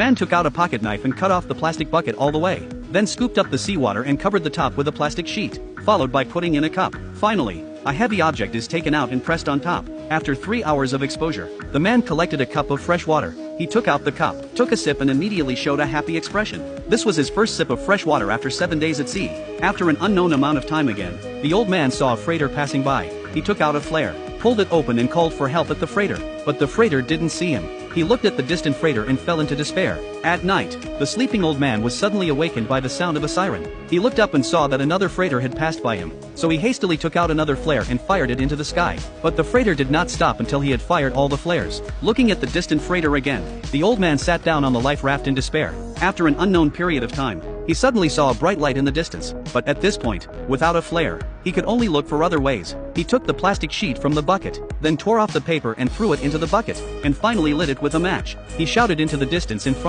Man took out a pocket knife and cut off the plastic bucket all the way, then scooped up the seawater and covered the top with a plastic sheet, followed by putting in a cup. Finally, a heavy object is taken out and pressed on top. After 3 hours of exposure, the man collected a cup of fresh water. He took out the cup, took a sip and immediately showed a happy expression. This was his first sip of fresh water after 7 days at sea. After an unknown amount of time again, the old man saw a freighter passing by. He took out a flare, pulled it open and called for help at the freighter, but the freighter didn't see him. He looked at the distant freighter and fell into despair. At night, the sleeping old man was suddenly awakened by the sound of a siren. He looked up and saw that another freighter had passed by him, so he hastily took out another flare and fired it into the sky. But the freighter did not stop until he had fired all the flares. Looking at the distant freighter again, the old man sat down on the life raft in despair. After an unknown period of time, he suddenly saw a bright light in the distance, but at this point, without a flare, he could only look for other ways. He took the plastic sheet from the bucket, then tore off the paper and threw it into the bucket, and finally lit it with a match. He shouted into the distance in front of